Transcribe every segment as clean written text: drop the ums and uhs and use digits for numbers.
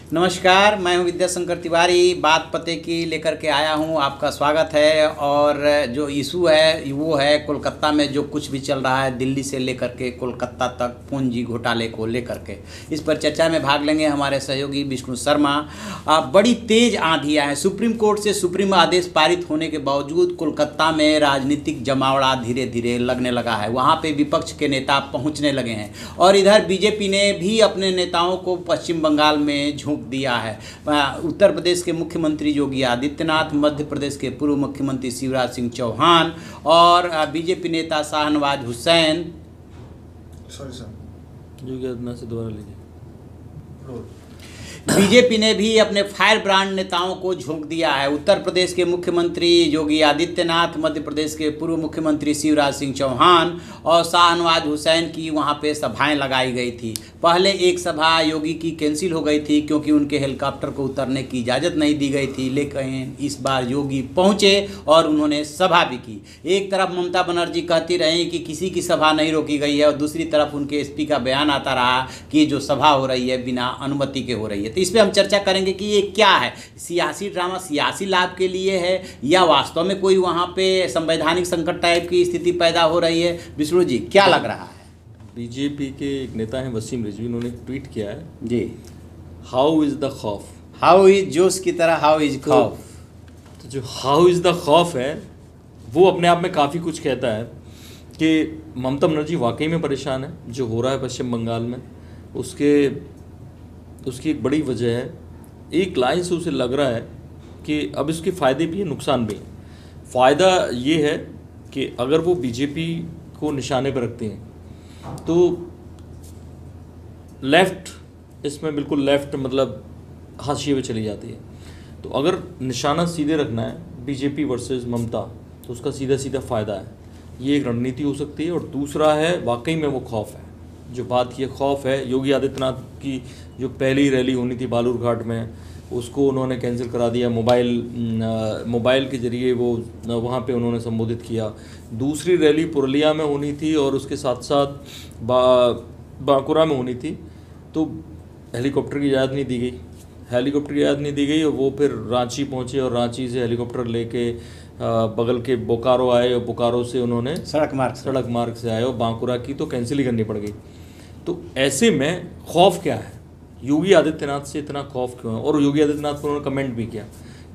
नमस्कार, मैं हूं विद्याशंकर तिवारी। बात पते की लेकर के आया हूं, आपका स्वागत है। और जो इशू है वो है कोलकाता में जो कुछ भी चल रहा है, दिल्ली से लेकर के कोलकाता तक पूंजी घोटाले को लेकर के, इस पर चर्चा में भाग लेंगे हमारे सहयोगी विष्णु शर्मा। बड़ी तेज आंधियां हैं। सुप्रीम कोर्ट से सुप्रीम आदेश पारित होने के बावजूद कोलकाता में राजनीतिक जमावड़ा धीरे धीरे लगने लगा है। वहाँ पे विपक्ष के नेता पहुँचने लगे हैं और इधर बीजेपी ने भी अपने नेताओं को पश्चिम बंगाल में झोंक दिया है। उत्तर प्रदेश के मुख्यमंत्री योगी आदित्यनाथ, मध्य प्रदेश के पूर्व मुख्यमंत्री शिवराज सिंह चौहान और बीजेपी नेता शाहनवाज हुसैन। योगी आदित्यनाथ से दोबारा लीजिए। बीजेपी ने भी अपने फायर ब्रांड नेताओं को झोंक दिया है। उत्तर प्रदेश के मुख्यमंत्री योगी आदित्यनाथ, मध्य प्रदेश के पूर्व मुख्यमंत्री शिवराज सिंह चौहान और शाहनवाज हुसैन की वहां पे सभाएं लगाई गई थी। पहले एक सभा योगी की कैंसिल हो गई थी क्योंकि उनके हेलीकॉप्टर को उतरने की इजाज़त नहीं दी गई थी, लेकिन इस बार योगी पहुंचे और उन्होंने सभा भी की। एक तरफ ममता बनर्जी कहती रही कि किसी की सभा नहीं रोकी गई है और दूसरी तरफ उनके एसपी का बयान आता रहा कि जो सभा हो रही है बिना अनुमति के हो रही है। तो इस पर हम चर्चा करेंगे कि ये क्या है, सियासी ड्रामा सियासी लाभ के लिए है या वास्तव में कोई वहाँ पे संवैधानिक संकट टाइप की स्थिति पैदा हो रही है। विष्णु जी, क्या लग रहा है? बीजेपी के एक नेता हैं वसीम रिजवी, उन्होंने ट्वीट किया है जी, हाउ इज़ द खौफ, हाउ इज जोश की तरह हाउ इज खौफ। तो जो हाउ इज़ द खौफ है वो अपने आप में काफ़ी कुछ कहता है कि ममता बनर्जी वाकई में परेशान है। जो हो रहा है पश्चिम बंगाल में उसकी एक बड़ी वजह है। एक लाइन से उसे लग रहा है कि अब इसके फ़ायदे भी हैं, नुकसान भी हैं। फ़ायदा ये है कि अगर वो बीजेपी को निशाने पर रखते हैं तो लेफ़्ट, इसमें बिल्कुल लेफ़्ट मतलब हाशिए पे चली जाती है। तो अगर निशाना सीधे रखना है बीजेपी वर्सेस ममता, तो उसका सीधा सीधा फ़ायदा है। ये एक रणनीति हो सकती है। और दूसरा है वाकई में वो खौफ है। जो बात ये खौफ है, योगी आदित्यनाथ की जो पहली रैली होनी थी बालूरघाट में, उसको उन्होंने कैंसिल करा दिया। मोबाइल के ज़रिए वो वहाँ पे उन्होंने संबोधित किया। दूसरी रैली पुरुलिया में होनी थी और उसके साथ साथ बांकुरा में होनी थी, तो हेलीकॉप्टर की इजाज़त नहीं दी गई और वो फिर रांची पहुँचे और रांची से हेलीकॉप्टर लेके बगल के बोकारो आए और बोकारो से उन्होंने सड़क मार्ग से आए और बांकुरा की तो कैंसिल ही करनी पड़ गई। तो ऐसे में खौफ क्या है, योगी आदित्यनाथ से इतना खौफ क्यों है? और योगी आदित्यनाथ को उन्होंने कमेंट भी किया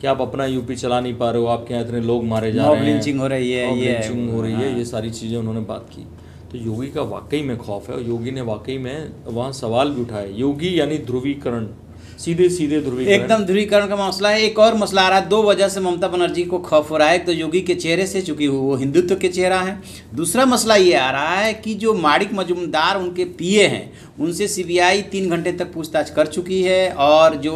कि आप अपना यूपी चला नहीं पा रहे हो, आपके यहाँ इतने लोग मारे जा रहे हैं, लिंचिंग हो रही है, ये सारी चीज़ें उन्होंने बात की। तो योगी का वाकई में खौफ है और योगी ने वाकई में वहाँ सवाल भी उठाए। योगी यानी ध्रुवीकरण, सीधे ध्रुवीकरण, एकदम ध्रुवीकरण का मसला है। एक और मसला आ रहा है, दो वजह से ममता बनर्जी को खौफ हो रहा है। एक तो योगी के चेहरे से, चूंकि वो हिंदुत्व के चेहरा है। दूसरा मसला ये आ रहा है कि जो माणिक मजूमदार उनके पीए हैं, उनसे सीबीआई 3 घंटे तक पूछताछ कर चुकी है और जो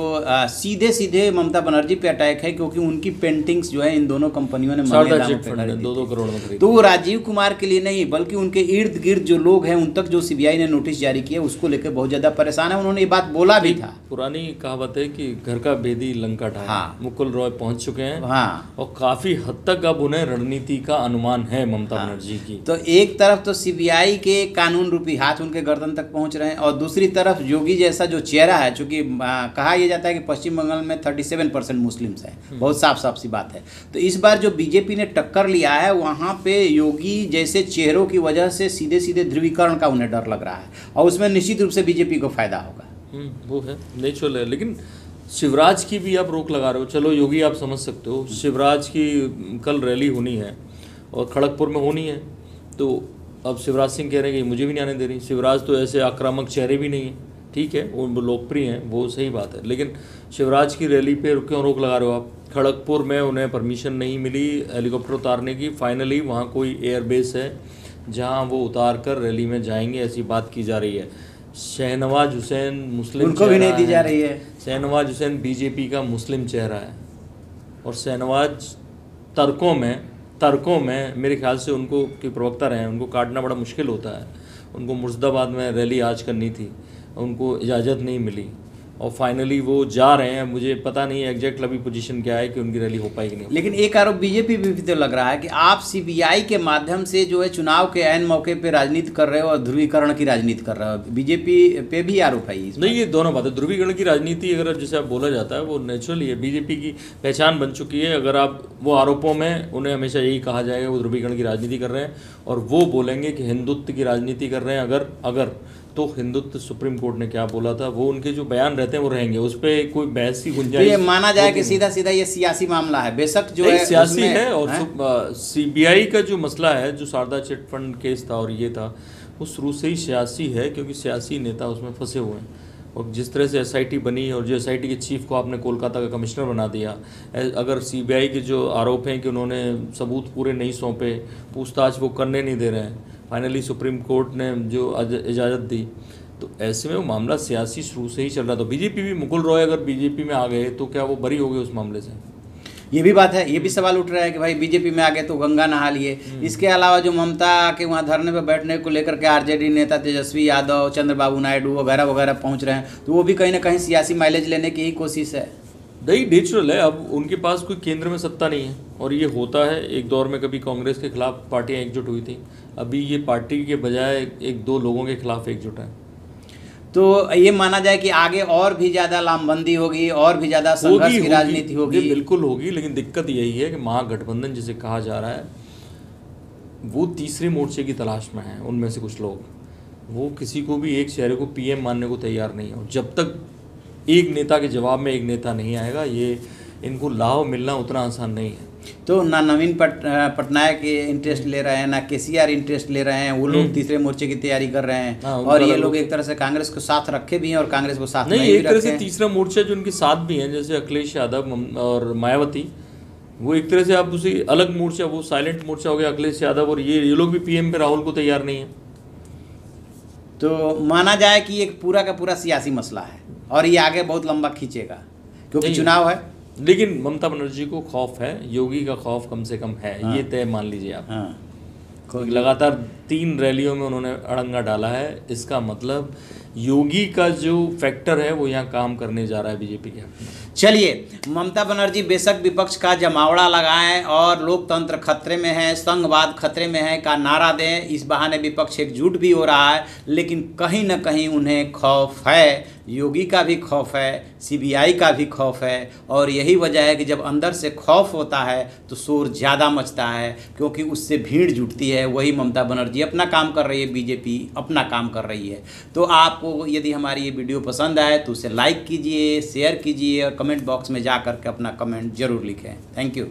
सीधे ममता बनर्जी पे अटैक है क्योंकि उनकी पेंटिंग्स जो है इन दोनों कंपनियों ने 2 करोड़ में खरीदी। तो वो राजीव कुमार के लिए नहीं बल्कि उनके इर्द गिर्द जो लोग हैं उन तक जो सीबीआई ने नोटिस जारी किया उसको लेकर बहुत ज़्यादा परेशान है। उन्होंने ये बात बोला भी था। पुरानी कहावत है कि घर का भेदी लंका ढाए। हाँ। मुकुल रॉय पहुंच चुके हैं। हाँ। और काफ़ी हद तक अब उन्हें रणनीति का अनुमान है ममता बनर्जी की। तो एक तरफ तो सीबीआई के कानून रूपी हाथ उनके गर्दन तक पहुंच रहे हैं और दूसरी तरफ योगी जैसा जो चेहरा है, चूंकि कहा यह जाता है कि पश्चिम बंगाल में 37% मुस्लिम्स हैं, बहुत साफ सी बात है। तो इस बार जो बीजेपी ने टक्कर लिया है वहाँ पे योगी जैसे चेहरों की वजह से सीधे ध्रुवीकरण का उन्हें डर लग रहा है और उसमें निश्चित रूप से बीजेपी को फायदा होगा। वो है नेचुरल है। लेकिन शिवराज की भी आप रोक लगा रहे हो। चलो योगी आप समझ सकते हो, शिवराज की कल रैली होनी है और खड़गपुर में होनी है, तो अब शिवराज सिंह कह रहे हैं कि मुझे भी नहीं आने दे रही। शिवराज तो ऐसे आक्रामक चेहरे भी नहीं है, ठीक है, वो लोकप्रिय हैं, वो सही बात है। लेकिन शिवराज की रैली पे क्यों रोक लगा रहे हो आप? खड़गपुर में उन्हें परमिशन नहीं मिली हेलीकॉप्टर उतारने की। फाइनली वहाँ कोई एयरबेस है जहाँ वो उतार कर रैली में जाएंगे, ऐसी बात की जा रही है। शाहनवाज हुसैन मुस्लिम, उनको भी नहीं दी जा रही है। शाहनवाज हुसैन बीजेपी का मुस्लिम चेहरा है और शाहनवाज तर्कों में मेरे ख्याल से उनको के प्रवक्ता रहे हैं, उनको काटना बड़ा मुश्किल होता है। उनको मुर्शिदाबाद में रैली आज करनी थी, उनको इजाज़त नहीं मिली और फाइनली वो जा रहे हैं। मुझे पता नहीं एग्जैक्ट अभी पोजीशन क्या है कि उनकी रैली हो पाएगी नहीं। लेकिन एक आरोप बीजेपी भी तो लग रहा है कि आप सीबीआई के माध्यम से जो है चुनाव के ऐन मौके पे राजनीति कर रहे हो और ध्रुवीकरण की राजनीति कर रहे हो, बीजेपी पे भी आरोप है इस नहीं, ये दोनों बातें। ध्रुवीकरण की राजनीति अगर जैसे आप बोला जाता है वो नेचुरली है, बीजेपी की पहचान बन चुकी है। अगर आप वो आरोपों में उन्हें हमेशा यही कहा जाएगा वो ध्रुवीकरण की राजनीति कर रहे हैं, और वो बोलेंगे कि हिंदुत्व की राजनीति कर रहे हैं। अगर तो हिंदुत्व सुप्रीम कोर्ट ने क्या बोला था वो उनके जो बयान रहते हैं वो रहेंगे, उस पर कोई बहस की तो गुंजाइश। ये माना जाए कि सीधा सीधा ये सियासी मामला है, बेशक जो है सियासी है। और सीबीआई का जो मसला है, जो शारदा चिट फंड केस था और ये था, वो शुरू से ही सियासी है, क्योंकि सियासी नेता उसमें फंसे हुए हैं। और जिस तरह से एसआईटी बनी और जो एसआईटी के चीफ को आपने कोलकाता का कमिश्नर बना दिया, अगर सीबीआई के जो आरोप हैं कि उन्होंने सबूत पूरे नहीं सौंपे, पूछताछ वो करने नहीं दे रहे हैं, फाइनली सुप्रीम कोर्ट ने जो इजाज़त दी, तो ऐसे में वो मामला सियासी शुरू से ही चल रहा था। बीजेपी भी, मुकुल रॉय अगर बीजेपी में आ गए तो क्या वो बरी हो गए उस मामले से? ये भी बात है, ये भी सवाल उठ रहा है कि भाई बीजेपी में आ गए तो गंगा नहा लिए। इसके अलावा जो ममता के वहाँ धरने पर बैठने को लेकर के आरजेडी नेता तेजस्वी यादव, चंद्रबाबू नायडू वगैरह वगैरह पहुँच रहे हैं, तो वो भी कहीं ना कहीं सियासी माइलेज लेने की ही कोशिश है। नहीं, नेचुरल है। अब उनके पास कोई केंद्र में सत्ता नहीं है, और ये होता है। एक दौर में कभी कांग्रेस के खिलाफ पार्टियां एकजुट हुई थी, अभी ये पार्टी के बजाय एक दो लोगों के खिलाफ एकजुट है। तो ये माना जाए कि आगे और भी ज़्यादा लामबंदी होगी, और भी ज़्यादा संघर्ष की राजनीति होगी। बिल्कुल होगी, लेकिन दिक्कत यही है कि महागठबंधन जिसे कहा जा रहा है वो तीसरे मोर्चे की तलाश में है। उनमें से कुछ लोग, वो किसी को भी एक चेहरे को पीएम मानने को तैयार नहीं है। और जब तक एक नेता के जवाब में एक नेता नहीं आएगा, ये इनको लाभ मिलना उतना आसान नहीं है। तो ना नवीन पटनायक इंटरेस्ट ले रहे हैं, ना केसीआर इंटरेस्ट ले रहे हैं, वो लोग तीसरे मोर्चे की तैयारी कर रहे हैं। और ये लोग एक तरह से कांग्रेस को साथ रखे भी हैं और कांग्रेस को साथ नहीं भी एक तरह रखे से हैं। तीसरा मोर्चा जो उनके साथ भी हैं, जैसे अखिलेश यादव और मायावती, वो एक तरह से आप उसी अलग मोर्चा, वो साइलेंट मोर्चा हो गया अखिलेश यादव, और ये लोग भी पीएम पे राहुल को तैयार नहीं है। तो माना जाए कि एक पूरा का पूरा सियासी मसला है और ये आगे बहुत लंबा खींचेगा, क्योंकि चुनाव है। लेकिन ममता बनर्जी को खौफ है, योगी का खौफ कम से कम है। हाँ। ये तय मान लीजिए आप। हाँ। लगातार 3 रैलियों में उन्होंने अड़ंगा डाला है। इसका मतलब योगी का जो फैक्टर है वो यहाँ काम करने जा रहा है बीजेपी के। चलिए, ममता बनर्जी बेशक विपक्ष का जमावड़ा लगाएं और लोकतंत्र खतरे में है, संघवाद खतरे में है का नारा दें, इस बहाने विपक्ष एकजुट भी हो रहा है। लेकिन कहीं ना कहीं उन्हें खौफ है, योगी का भी खौफ है, सीबीआई का भी खौफ है। और यही वजह है कि जब अंदर से खौफ होता है तो शोर ज़्यादा मचता है, क्योंकि उससे भीड़ जुटती है। वही ममता बनर्जी अपना काम कर रही है, बीजेपी अपना काम कर रही है। तो आपको यदि हमारी ये वीडियो पसंद आए तो उसे लाइक कीजिए, शेयर कीजिए और कमेंट बॉक्स में जा कर के अपना कमेंट जरूर लिखें। Thank you.